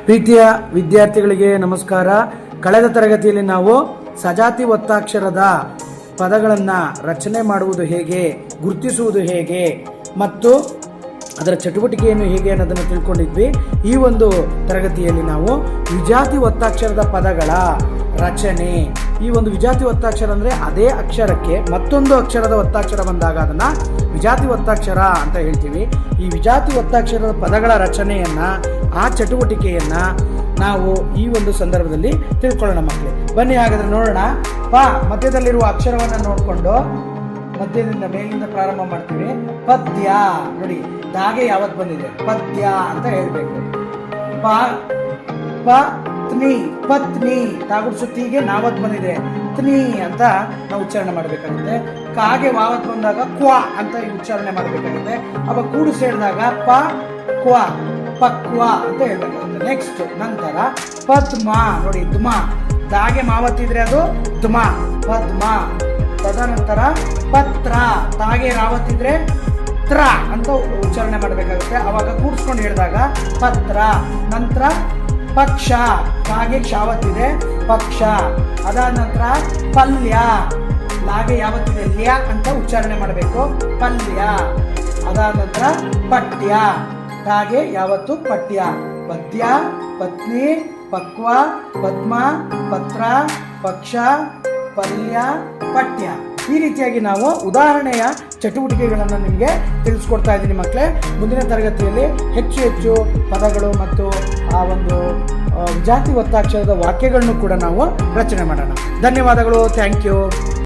ಪ್ರೀತಿಯ ವಿದ್ಯಾರ್ಥಿಗಳಿಗೆ ನಮಸ್ಕಾರ. ಕಳೆದ ತರಗತಿಯಲ್ಲಿ ನಾವು ಸಜಾತಿ ಒತ್ತಾಕ್ಷರದ ಪದಗಳನ್ನು ರಚನೆ ಮಾಡುವುದು ಹೇಗೆ, ಗುರುತಿಸುವುದು ಹೇಗೆ ಮತ್ತು ಅದರ ಚಟುವಟಿಕೆಯನ್ನು ಹೇಗೆ ಅನ್ನೋದನ್ನು ತಿಳ್ಕೊಂಡಿದ್ವಿ. ಈ ಒಂದು ತರಗತಿಯಲ್ಲಿ ನಾವು ವಿಜಾತಿ ಒತ್ತಾಕ್ಷರದ ಪದಗಳ ರಚನೆ, ಈ ಒಂದು ವಿಜಾತಿ ಒತ್ತಾಕ್ಷರ ಅಂದರೆ ಅದೇ ಅಕ್ಷರಕ್ಕೆ ಮತ್ತೊಂದು ಅಕ್ಷರದ ಒತ್ತಾಕ್ಷರ ಬಂದಾಗ ಅದನ್ನು ವಿಜಾತಿ ಒತ್ತಾಕ್ಷರ ಅಂತ ಹೇಳ್ತೀವಿ. ಈ ವಿಜಾತಿ ಒತ್ತಾಕ್ಷರದ ಪದಗಳ ರಚನೆಯನ್ನು, ಆ ಚಟುವಟಿಕೆಯನ್ನು ನಾವು ಈ ಒಂದು ಸಂದರ್ಭದಲ್ಲಿ ತಿಳ್ಕೊಳ್ಳೋಣ ಮಕ್ಕಳೇ. ಬನ್ನಿ ಹಾಗಾದ್ರೆ ನೋಡೋಣ. ಮಧ್ಯದಲ್ಲಿರುವ ಅಕ್ಷರವನ್ನು ನೋಡಿಕೊಂಡು ಮಧ್ಯದಿಂದ ಮೇಲಿಂದ ಪ್ರಾರಂಭ ಮಾಡ್ತೀವಿ. ಪದ್ಯ ನೋಡಿ, ದಾಗೆ ಯಾವತ್ತು ಬಂದಿದೆ ಪದ್ಯ ಅಂತ ಹೇಳ್ಬೇಕು. ಪತ್ನಿ ಪತ್ನಿ ತಾಗುಡ್ಸುತ್ತಿಗೆ ನಾವತ್ ಬಂದಿದೆ ತ್ನಿ ಅಂತ ನಾವು ಉಚ್ಚಾರಣೆ ಮಾಡಬೇಕಾಗುತ್ತೆ. ಕಾಗೆ ವಾವತ್ ಬಂದಾಗ ಕ್ವಾ ಅಂತ ಉಚ್ಚಾರಣೆ ಮಾಡಬೇಕಾಗುತ್ತೆ. ಅವಾಗ ಕೂಡು ಸೇರಿದಾಗ ಪ ಕ್ವಾ ಪಕ್ವ ಅಂತ ಹೇಳ್ಬೇಕಾಗುತ್ತೆ. ನೆಕ್ಸ್ಟ್ ನಂತರ ಪದ್ಮ ನೋಡಿ, ದ್ಮ ದಾಗೆ ಮಾವತ್ತಿದ್ರೆ ಅದು ದ್ಮ ಪದ್ಮ. ತದನಂತರ ಪತ್ರ ತಾಗೆ ರಾವತ್ತಿದ್ರೆ ತ್ರ ಅಂತ ಉಚ್ಚಾರಣೆ ಮಾಡಬೇಕಾಗುತ್ತೆ. ಅವಾಗ ಕೂಡಿಸ್ಕೊಂಡು ಹೇಳಿದಾಗ ಪತ್ರ. ನಂತರ ಪಕ್ಷ ಕಾಗೆ ಕ್ಷಾವತ್ತಿದೆ ಪಕ್ಷ. ಅದಾದ ನಂತರ ಪಲ್ಯ ಲಾಗೆ ಯಾವತ್ತಿದೆ ಲ್ಯ ಅಂತ ಉಚ್ಚಾರಣೆ ಮಾಡಬೇಕು ಪಲ್ಯ. ಅದಾದ ನಂತರ ಪಠ್ಯ ತಾಗೆ ಯಾವತ್ತು ಪಠ್ಯ. ಪದ್ಯ, ಪತ್ನಿ, ಪಕ್ವ, ಪದ್ಮ, ಪತ್ರ, ಪಕ್ಷ, ಪಲ್ಯ, ಪಠ್ಯ. ಈ ರೀತಿಯಾಗಿ ನಾವು ಉದಾಹರಣೆಯ ಚಟುವಟಿಕೆಗಳನ್ನು ನಿಮಗೆ ತಿಳಿಸ್ಕೊಡ್ತಾ ಇದ್ದೀನಿ ಮಕ್ಕಳೇ. ಮುಂದಿನ ತರಗತಿಯಲ್ಲಿ ಹೆಚ್ಚು ಪದಗಳು ಮತ್ತು ಆ ಒಂದು ವಿಜಾತಿ ಒತ್ತಾಕ್ಷರದ ವಾಕ್ಯಗಳನ್ನು ಕೂಡ ನಾವು ರಚನೆ ಮಾಡೋಣ. ಧನ್ಯವಾದಗಳು. Thank you.